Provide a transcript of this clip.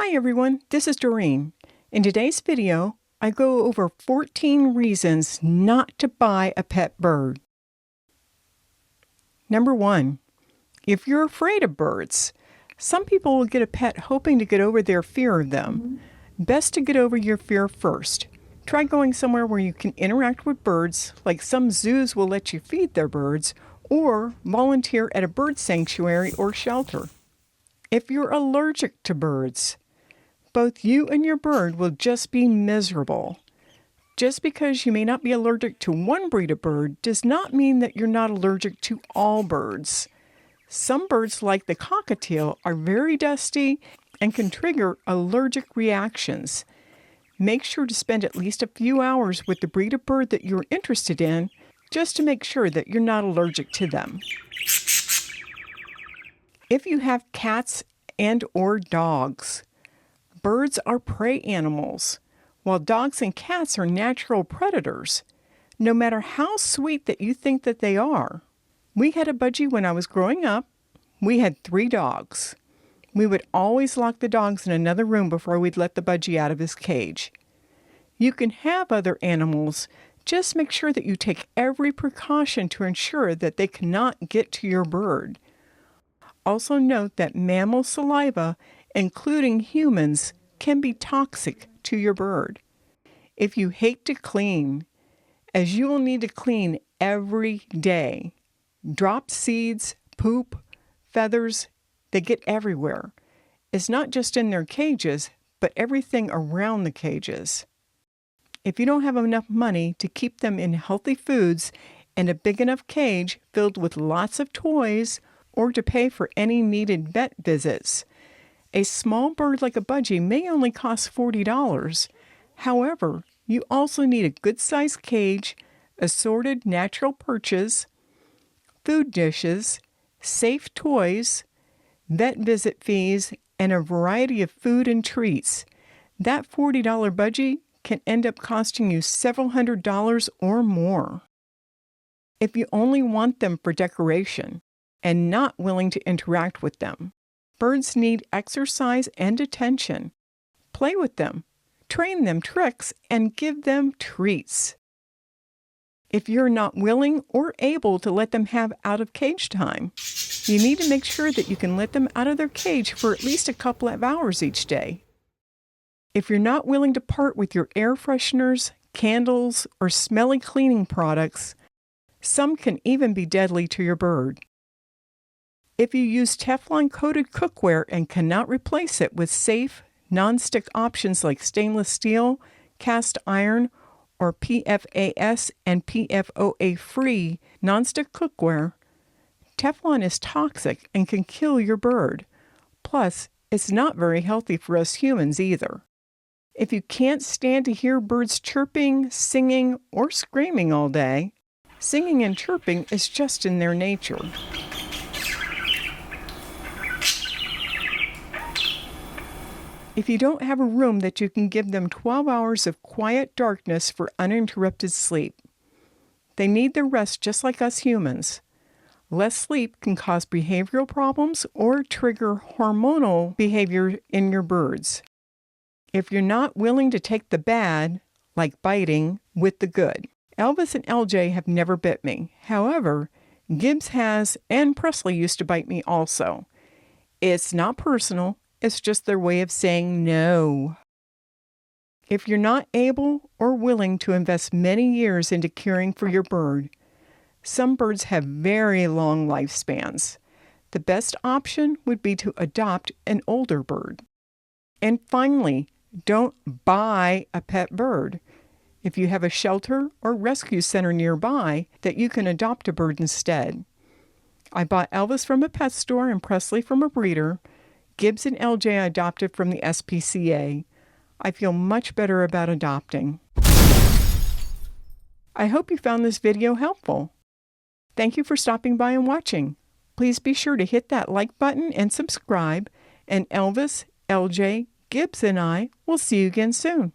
Hi everyone, this is Doreen. In today's video, I go over 14 reasons not to buy a pet bird. Number 1, if you're afraid of birds. Some people will get a pet hoping to get over their fear of them. Best to get over your fear first. Try going somewhere where you can interact with birds, like some zoos will let you feed their birds, or volunteer at a bird sanctuary or shelter. If you're allergic to birds, both you and your bird will just be miserable. Just because you may not be allergic to one breed of bird does not mean that you're not allergic to all birds. Some birds, like the cockatiel, are very dusty and can trigger allergic reactions. Make sure to spend at least a few hours with the breed of bird that you're interested in, just to make sure that you're not allergic to them. If you have cats and/or dogs, birds are prey animals, while dogs and cats are natural predators, no matter how sweet that you think that they are. We had a budgie when I was growing up. We had 3 dogs. We would always lock the dogs in another room before we'd let the budgie out of his cage. You can have other animals, just make sure that you take every precaution to ensure that they cannot get to your bird. Also note that mammal saliva, including humans, can be toxic to your bird. If you hate to clean, as you will need to clean every day, dropped seeds, poop, feathers, they get everywhere. It's not just in their cages, but everything around the cages. If you don't have enough money to keep them in healthy foods and a big enough cage filled with lots of toys, or to pay for any needed vet visits, a small bird like a budgie may only cost $40. However, you also need a good-sized cage, assorted natural perches, food dishes, safe toys, vet visit fees, and a variety of food and treats. That $40 budgie can end up costing you several $100s or more. If you only want them for decoration and not willing to interact with them, birds need exercise and attention. Play with them, train them tricks, and give them treats. If you're not willing or able to let them have out-of-cage time, you need to make sure that you can let them out of their cage for at least a couple of hours each day. If you're not willing to part with your air fresheners, candles, or smelly cleaning products, some can even be deadly to your bird. If you use Teflon-coated cookware and cannot replace it with safe, non-stick options like stainless steel, cast iron, or PFAS and PFOA-free non-stick cookware, Teflon is toxic and can kill your bird. Plus, it's not very healthy for us humans either. If you can't stand to hear birds chirping, singing, or screaming all day, singing and chirping is just in their nature. If you don't have a room that you can give them 12 hours of quiet darkness for uninterrupted sleep, they need their rest just like us humans. Less sleep can cause behavioral problems or trigger hormonal behavior in your birds. If you're not willing to take the bad, like biting, with the good. Elvis and LJ have never bit me. However, Gibbs has, and Presley used to bite me also. It's not personal. It's just their way of saying no. If you're not able or willing to invest many years into caring for your bird, some birds have very long lifespans. The best option would be to adopt an older bird. And finally, don't buy a pet bird. If you have a shelter or rescue center nearby, that you can adopt a bird instead. I bought Elvis from a pet store and Presley from a breeder. Gibbs and LJ I adopted from the SPCA. I feel much better about adopting. I hope you found this video helpful. Thank you for stopping by and watching. Please be sure to hit that like button and subscribe, and Elvis, LJ, Gibbs, and I will see you again soon.